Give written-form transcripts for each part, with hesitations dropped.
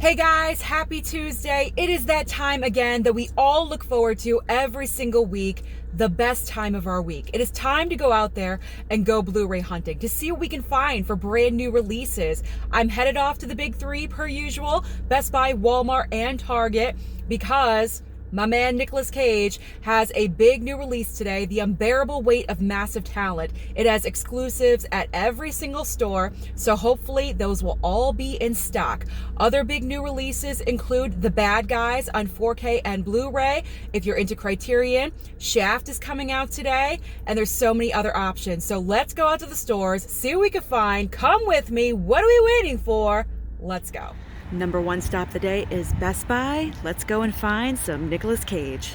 Hey guys, happy Tuesday. It is that time again that we all look forward to every single week, the best time of our week. It is time to go out there and go Blu-ray hunting to see what we can find for brand new releases. I'm headed off to the big three per usual, Best Buy, Walmart, and Target, because my man Nicolas Cage has a big new release today, The Unbearable Weight of Massive Talent. It has exclusives at every single store, so hopefully those will all be in stock. Other big new releases include The Bad Guys on 4K and Blu-ray. If you're into Criterion, Shaft is coming out today, and there's so many other options. So let's go out to the stores, see what we can find. Come with me. What are we waiting for? Let's go. Number one stop of the day is Best Buy. Let's go and find some Nicolas Cage.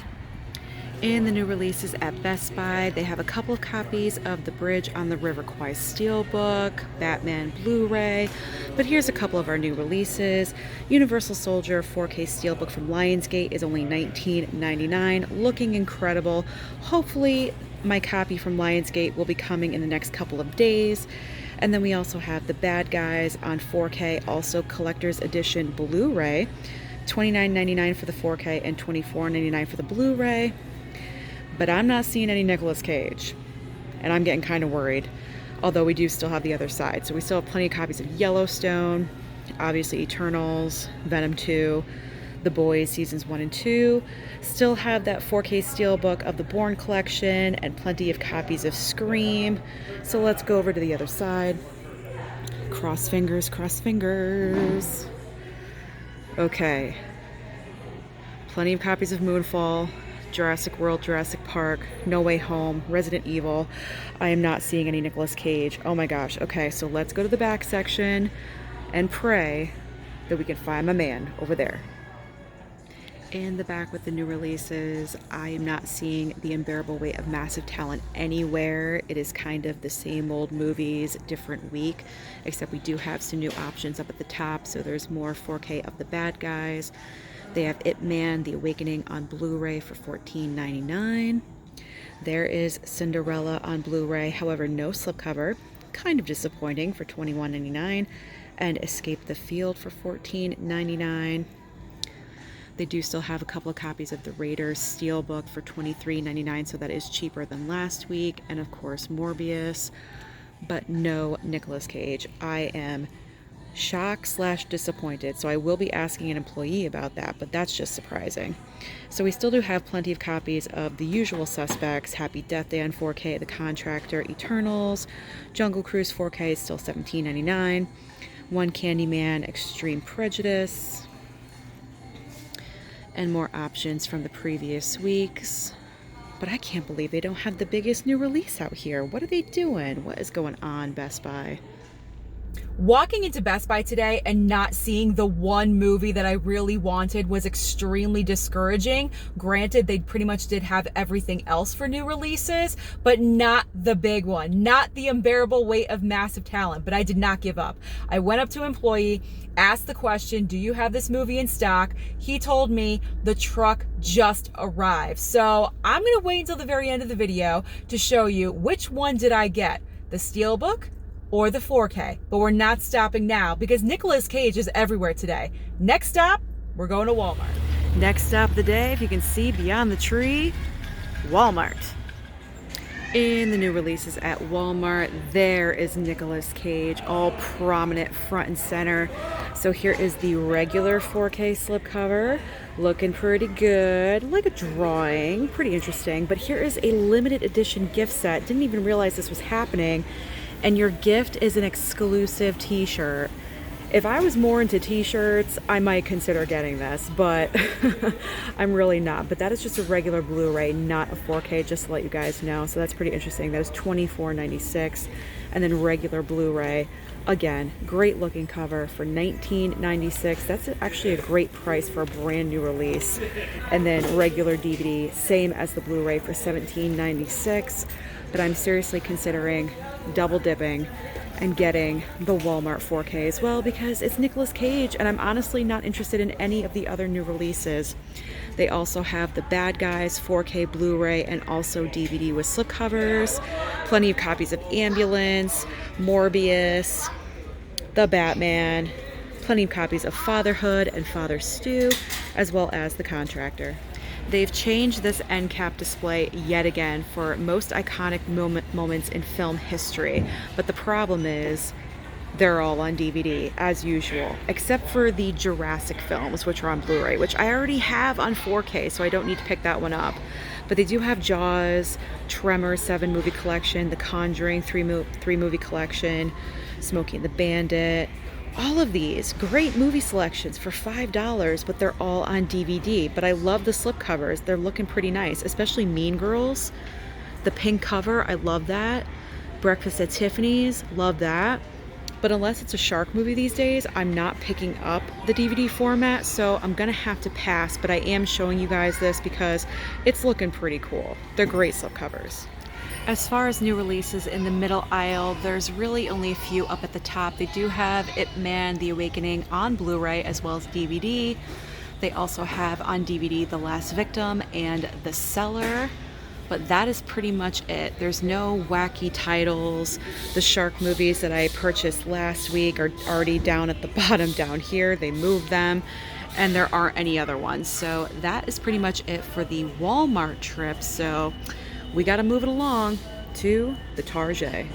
In the new releases at Best Buy, they have a couple of copies of The Bridge on the River Kwai Steelbook, Batman Blu-ray, but here's a couple of our new releases. Universal Soldier 4K Steelbook from Lionsgate is only $19.99, looking incredible. Hopefully my copy from Lionsgate will be coming in the next couple of days. And then we also have The Bad Guys on 4K, also Collector's Edition Blu-ray, $29.99 for the 4K and $24.99 for the Blu-ray. But I'm not seeing any Nicolas Cage, and I'm getting kind of worried, although we do still have the other side. So we still have plenty of copies of Yellowstone, obviously Eternals, Venom 2, The Boys Seasons 1 and 2, still have that 4K Steelbook of the Bourne collection, and plenty of copies of Scream. So let's go over to the other side. Cross fingers, cross fingers. Okay. Plenty of copies of Moonfall, Jurassic World, Jurassic Park, No Way Home, Resident Evil. I am not seeing any Nicolas Cage. Oh my gosh. Okay, so let's go to the back section and pray that we can find my man over there. In the back with the new releases, I am not seeing The Unbearable Weight of Massive Talent anywhere. It is kind of the same old movies, different week, except we do have some new options up at the top. So there's more 4K of The Bad Guys. They have Ip Man, The Awakening on Blu-ray for $14.99. There is Cinderella on Blu-ray, however, no slipcover. Kind of disappointing for $21.99. And Escape the Field for $14.99. They do still have a couple of copies of the Raiders Steelbook for $23.99, so that is cheaper than last week. And of course, Morbius, but no Nicolas Cage. I am shocked/disappointed, so I will be asking an employee about that, but that's just surprising. So we still do have plenty of copies of The Usual Suspects, Happy Death Day on 4K, The Contractor, Eternals, Jungle Cruise 4K is still $17.99, One Candyman, Extreme Prejudice, and more options from the previous weeks. But I can't believe they don't have the biggest new release out here. What are they doing? What is going on, Best Buy? Walking into Best Buy today and not seeing the one movie that I really wanted was extremely discouraging. Granted, they pretty much did have everything else for new releases, but not the big one, not The Unbearable Weight of Massive Talent. But I did not give up. I went up to an employee, asked the question, do you have this movie in stock? He told me the truck just arrived. So I'm going to wait until the very end of the video to show you which one did I get, the Steelbook or the 4K. But we're not stopping now because Nicolas Cage is everywhere today. Next stop, we're going to Walmart. Next stop of the day, if you can see beyond the tree, Walmart. In the new releases at Walmart, there is Nicolas Cage, all prominent front and center. So here is the regular 4K slipcover, looking pretty good, like a drawing, pretty interesting. But here is a limited edition gift set. Didn't even realize this was happening. And your gift is an exclusive t-shirt. If I was more into t-shirts, I might consider getting this, but I'm really not. But that is just a regular Blu-ray, not a 4K, just to let you guys know. So that's pretty interesting. That is $24.96. And then regular Blu-ray, again, great looking cover for $19.96. That's actually a great price for a brand new release. And then regular DVD, same as the Blu-ray for $17.96. But I'm seriously considering double dipping and getting the Walmart 4K as well because it's Nicolas Cage and I'm honestly not interested in any of the other new releases. They also have The Bad Guys 4K Blu-ray and also DVD with slipcovers, plenty of copies of Ambulance, Morbius, The Batman, Plenty of copies of Fatherhood and Father Stew, as well as The Contractor. They've changed this end cap display yet again for most iconic moments in film history, but the problem is they're all on DVD, as usual, except for the Jurassic films, which are on Blu-ray, which I already have on 4K, so I don't need to pick that one up. But they do have Jaws, Tremors 7-movie collection, The Conjuring 3-movie collection, Smokey and the Bandit. All of these great movie selections for $5, but they're all on DVD. But I love the slipcovers. They're looking pretty nice, especially Mean Girls. The pink cover, I love that. Breakfast at Tiffany's, love that. But unless it's a shark movie these days, I'm not picking up the DVD format, so I'm gonna have to pass, but I am showing you guys this because it's looking pretty cool. They're great slipcovers. As far as new releases in the middle aisle, there's really only a few up at the top. They do have Ip Man: The Awakening on Blu-ray as well as DVD. They also have on DVD The Last Victim and The Cellar. But that is pretty much it. There's no wacky titles. The shark movies that I purchased last week are already down at the bottom down here. They moved them, and there aren't any other ones. So that is pretty much it for the Walmart trip. So we got to move it along to the Target.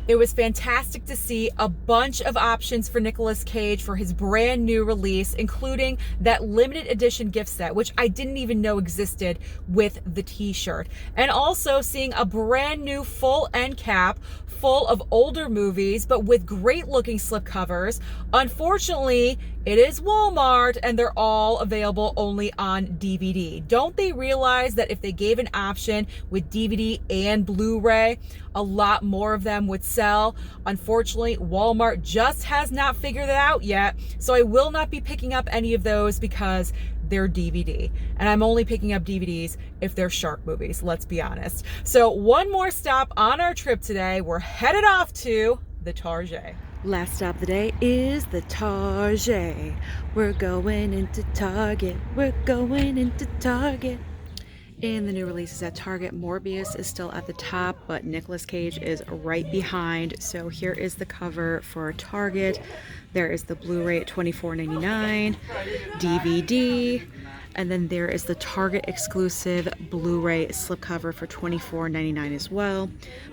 It was fantastic to see a bunch of options for Nicolas Cage for his brand new release, including that limited edition gift set, which I didn't even know existed, with the t-shirt. And also seeing a brand new full end cap full of older movies, but with great looking slipcovers. Unfortunately, it is Walmart and they're all available only on DVD. Don't they realize that if they gave an option with DVD and Blu-ray, a lot more of them would sell? Unfortunately, Walmart just has not figured it out yet. So I will not be picking up any of those because they're DVD. And I'm only picking up DVDs if they're shark movies, let's be honest. So one more stop on our trip today. We're headed off to the Target. Last stop of the day is the Target. We're going into Target. We're going into Target. In the new releases at Target, Morbius is still at the top, but Nicolas Cage is right behind. So here is the cover for Target. There is the Blu-ray at $24.99, DVD, and then there is the Target exclusive Blu-ray slipcover for $24.99 as well.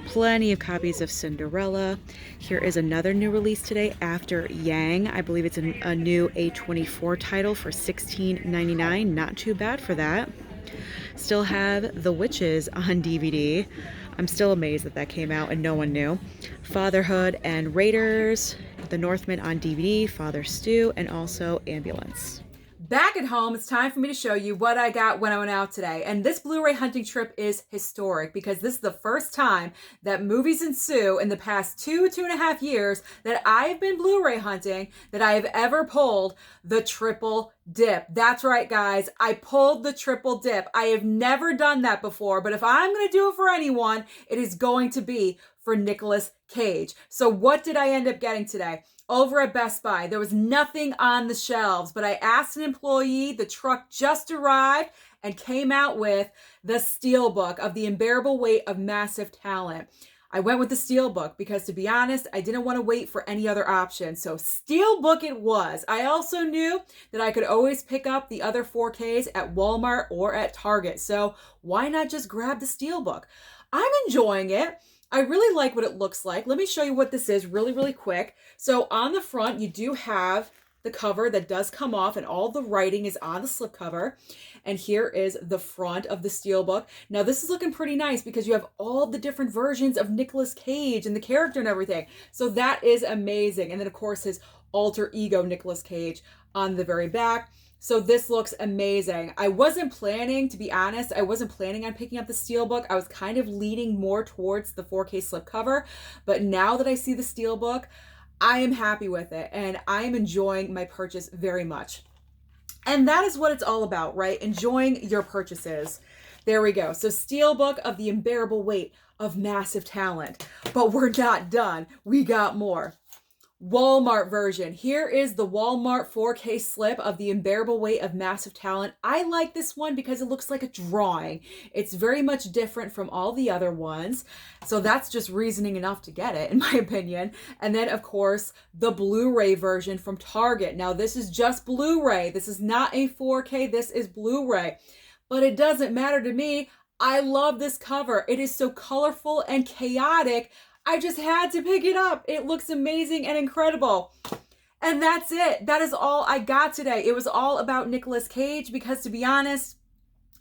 Plenty of copies of Cinderella. Here is another new release today, After Yang. I believe it's a new A24 title for $16.99. Not too bad for that. Still have The Witches on DVD. I'm still amazed that came out and no one knew. Fatherhood and Raiders, The Northman on DVD, Father Stew, and also Ambulance. Back at home, it's time for me to show you what I got when I went out today. And this Blu-ray hunting trip is historic because this is the first time that Movies&Sue in the past 2.5 years that I've been Blu-ray hunting that I have ever pulled the triple dip. That's right, guys. I pulled the triple dip. I have never done that before, but if I'm going to do it for anyone, it is going to be for Nicolas Cage. So what did I end up getting today? Over at Best Buy, there was nothing on the shelves, but I asked an employee, the truck just arrived and came out with the steelbook of The Unbearable Weight of Massive Talent. I went with the steelbook because, to be honest, I didn't want to wait for any other option. So steelbook it was. I also knew that I could always pick up the other 4Ks at Walmart or at Target. So why not just grab the steelbook? I'm enjoying it. I really like what it looks like. Let me show you what this is really quick. So on the front, you do have the cover that does come off and all the writing is on the slipcover. And here is the front of the steelbook. Now this is looking pretty nice because you have all the different versions of Nicolas Cage and the character and everything. So that is amazing. And then of course his alter ego Nicolas Cage on the very back. So this looks amazing. I wasn't planning, to be honest, I wasn't planning on picking up the steelbook. I was kind of leaning more towards the 4K slipcover, but now that I see the steelbook, I am happy with it and I am enjoying my purchase very much. And that is what it's all about, right? Enjoying your purchases. There we go. So steelbook of The Unbearable Weight of Massive Talent. But we're not done. We got more. Walmart version. Here is the Walmart 4K slip of The Unbearable Weight of Massive Talent. I like this one because it looks like a drawing. It's very much different from all the other ones. So that's just reasoning enough to get it, in my opinion. And then, of course, the Blu-ray version from Target. Now, this is just Blu-ray. This is not a 4K. This is Blu-ray. But it doesn't matter to me. I love this cover. It is so colorful and chaotic. I just had to pick it up. It looks amazing and incredible. And that's it. That is all I got today. It was all about Nicolas Cage because, to be honest,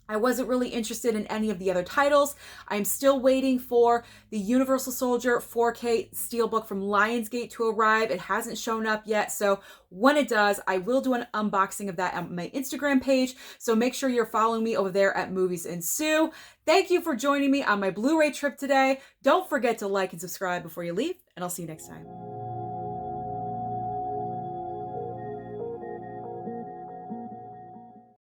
I wasn't really interested in any of the other titles. I'm still waiting for the Universal Soldier 4K steelbook from Lionsgate to arrive. It hasn't shown up yet. So when it does, I will do an unboxing of that on my Instagram page. So make sure you're following me over there at Movies&Sue. Thank you for joining me on my Blu-ray trip today. Don't forget to like and subscribe before you leave, and I'll see you next time.